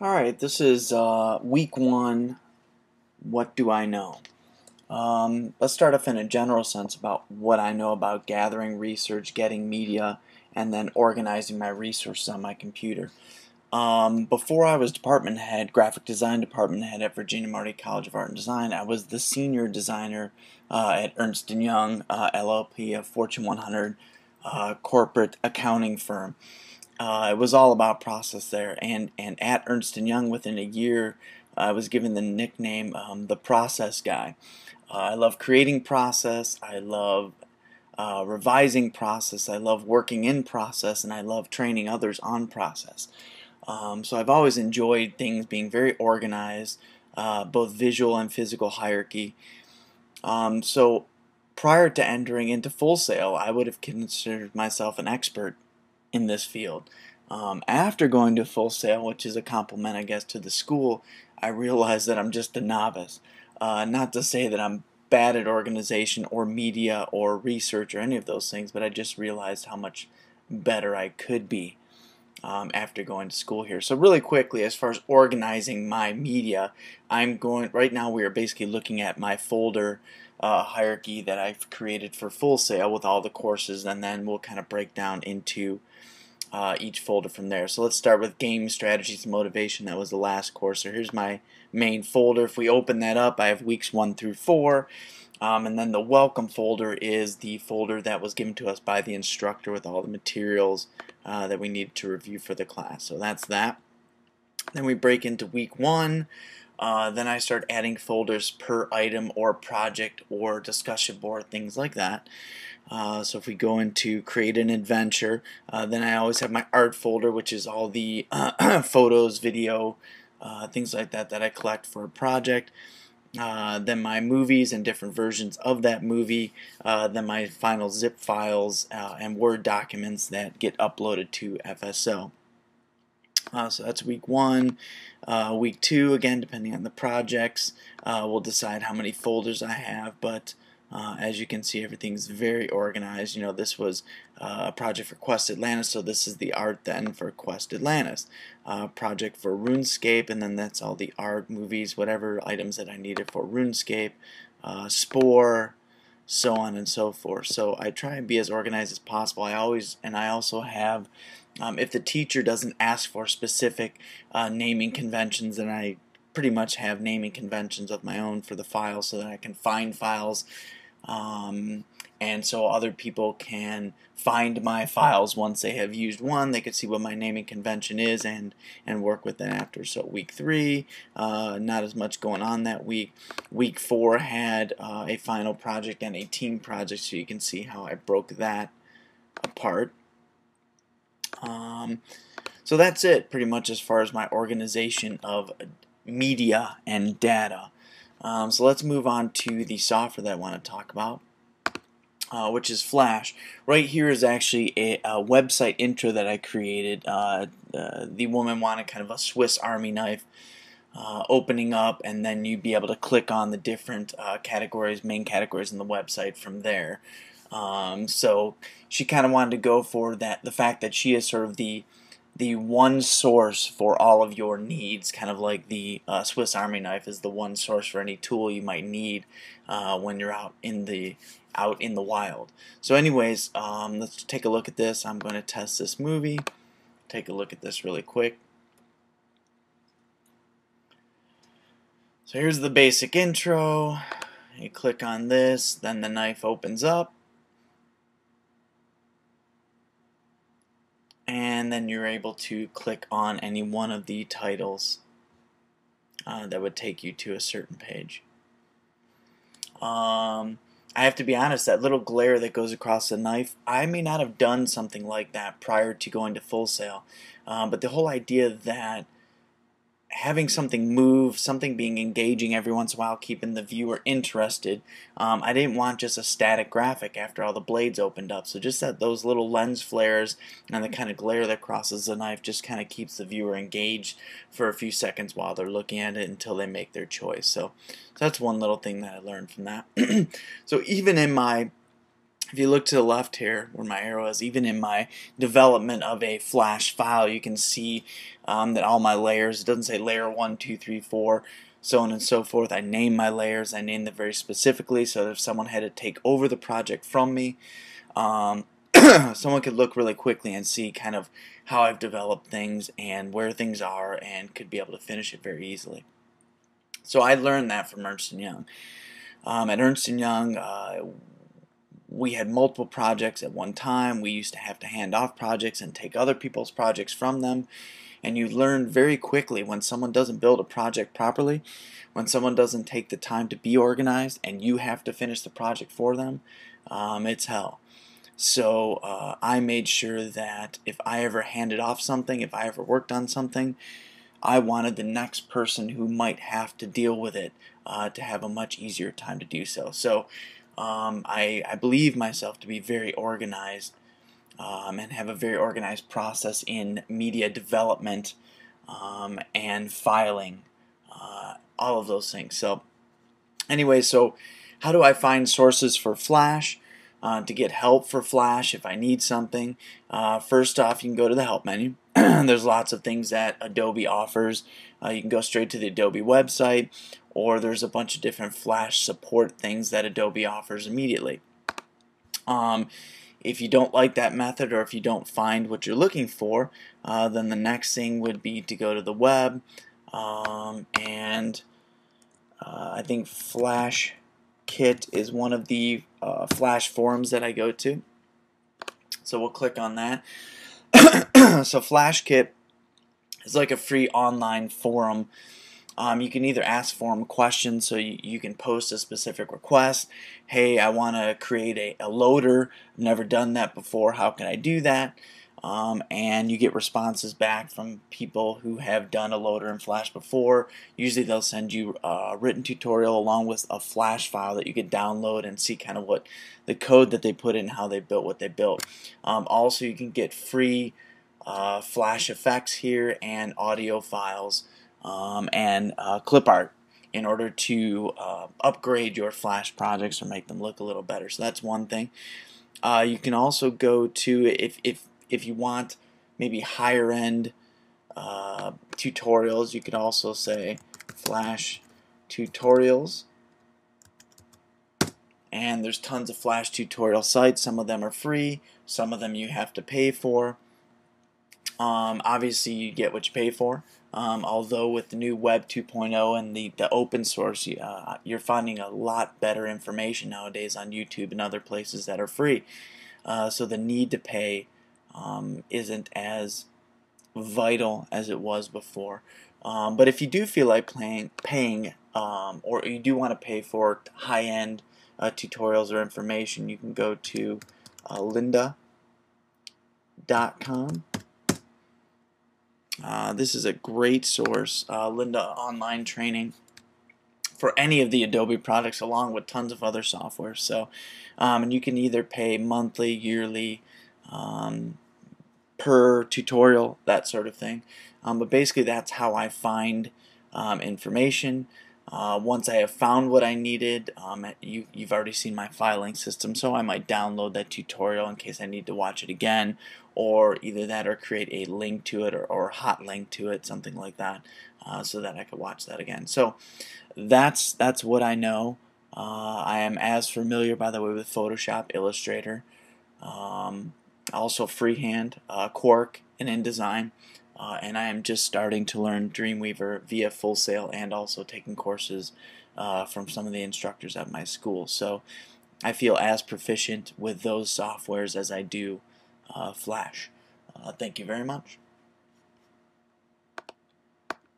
Alright, this is week one. What do I know? Let's start off in a general sense about what I know about gathering research, getting media, and then organizing my resources on my computer. Before I was department head, graphic design department head at Virginia Marty College of Art and Design, I was the senior designer at Ernst & Young LLP, a Fortune 100 corporate accounting firm. It was all about process there, and at Ernst & Young, within a year, I was given the nickname the process guy. I love creating process, I love revising process, I love working in process, and I love training others on process. So I've always enjoyed things being very organized, both visual and physical hierarchy. So prior to entering into Full Sail, I would have considered myself an expert in this field. After going to Full Sail, which is a compliment, I guess, to the school, I realized that I'm just a novice. Not to say that I'm bad at organization or media or research or any of those things, but I just realized how much better I could be after going to school here. So really quickly, as far as organizing my media, right now we are basically looking at my folder hierarchy that I've created for Full Sail with all the courses, and then we'll kind of break down into each folder from there. So let's start with game strategies and motivation. That was the last course. So here's my main folder. If we open that up, I have weeks 1 through 4. And then the welcome folder is the folder that was given to us by the instructor with all the materials that we needed to review for the class. So that's that. Then we break into week 1. Then I start adding folders per item or project or discussion board, things like that. So if we go into create an adventure, then I always have my art folder, which is all the photos, video, things like that that I collect for a project. Then my movies and different versions of that movie, then my final zip files and Word documents that get uploaded to FSO. So that's week 1. Week 2, again, depending on the projects, we'll decide how many folders I have, but as you can see, everything's very organized. You know, this was a project for Quest Atlantis, so this is the art then for Quest Atlantis. Project for RuneScape, and then that's all the art, movies, whatever items that I needed for RuneScape, Spore, so on and so forth. So I try and be as organized as possible. I also have, if the teacher doesn't ask for specific naming conventions, then I pretty much have naming conventions of my own for the files so that I can find files, and so other people can find my files once they have used one. They could see what my naming convention is and work with it after. So week 3, not as much going on that week. Week 4 had a final project and a team project, so you can see how I broke that apart. So that's it pretty much as far as my organization of media and data. So let's move on to the software that I want to talk about, which is Flash. Right here is actually a website intro that I created. The woman wanted kind of a Swiss Army knife opening up, and then you'd be able to click on the different main categories in the website from there. So she kind of wanted to go for the fact that she is sort of the one source for all of your needs, kind of like the Swiss Army knife is the one source for any tool you might need when you're out in the wild. So anyways, let's take a look at this. I'm going to test this movie. Take a look at this really quick. So here's the basic intro. You click on this, then the knife opens up, and then you're able to click on any one of the titles that would take you to a certain page. I have to be honest, that little glare that goes across the knife, I may not have done something like that prior to going to Full Sail, but the whole idea that having something move, something being engaging every once in a while, keeping the viewer interested. I didn't want just a static graphic after all the blades opened up. So just those little lens flares and the kind of glare that crosses the knife just kind of keeps the viewer engaged for a few seconds while they're looking at it until they make their choice. So that's one little thing that I learned from that. So even in my if you look to the left here where my arrow is, even in my development of a Flash file, you can see that all my layers, it doesn't say layer 1, 2, 3, 4, so on and so forth. I name my layers, I name them very specifically so that if someone had to take over the project from me, someone could look really quickly and see kind of how I've developed things and where things are and could be able to finish it very easily. So I learned that from Ernst & Young. At Ernst & Young, we had multiple projects at one time. We used to have to hand off projects and take other people's projects from them. And you learn very quickly when someone doesn't build a project properly, when someone doesn't take the time to be organized and you have to finish the project for them, it's hell. So I made sure that if I ever handed off something, if I ever worked on something, I wanted the next person who might have to deal with it to have a much easier time to do so. So I believe myself to be very organized and have a very organized process in media development and filing, all of those things. So anyway, so how do I find sources for Flash? To get help for Flash if I need something, first off, you can go to the help menu. There's lots of things that Adobe offers. You can go straight to the Adobe website, or there's a bunch of different Flash support things that Adobe offers immediately. If you don't like that method, or if you don't find what you're looking for, then the next thing would be to go to the web, and I think Flash Kit is one of the Flash forums that I go to. So we'll click on that. So Flash Kit is like a free online forum. You can either ask forum questions, so you can post a specific request. Hey, I want to create a loader. I've never done that before. How can I do that? And you get responses back from people who have done a loader in Flash before. Usually they'll send you a written tutorial along with a Flash file that you can download and see kind of what the code that they put in, how they built what they built. Also, you can get free Flash effects here and audio files and clip art in order to upgrade your Flash projects or make them look a little better. So that's one thing. You can also go to, if you want maybe higher end tutorials, you could also say Flash tutorials, and there's tons of Flash tutorial sites. Some of them are free, some of them you have to pay for. Obviously you get what you pay for, although with the new Web 2.0 and the open source, you're finding a lot better information nowadays on YouTube and other places that are free, so the need to pay isn't as vital as it was before. But if you do feel like paying, or you do want to pay for high-end tutorials or information, you can go to lynda.com. This is a great source, Lynda Online Training, for any of the Adobe products along with tons of other software. So, and you can either pay monthly, yearly, per tutorial, that sort of thing. But basically that's how I find information. Once I have found what I needed, you've already seen my filing system, so I might download that tutorial in case I need to watch it again, or either that or create a link to it, or a hot link to it, something like that, so that I could watch that again. So that's what I know. I am as familiar, by the way, with Photoshop, Illustrator, also freehand, Quark, and InDesign. And I am just starting to learn Dreamweaver via Full Sail and also taking courses from some of the instructors at my school. So I feel as proficient with those softwares as I do Flash. Thank you very much.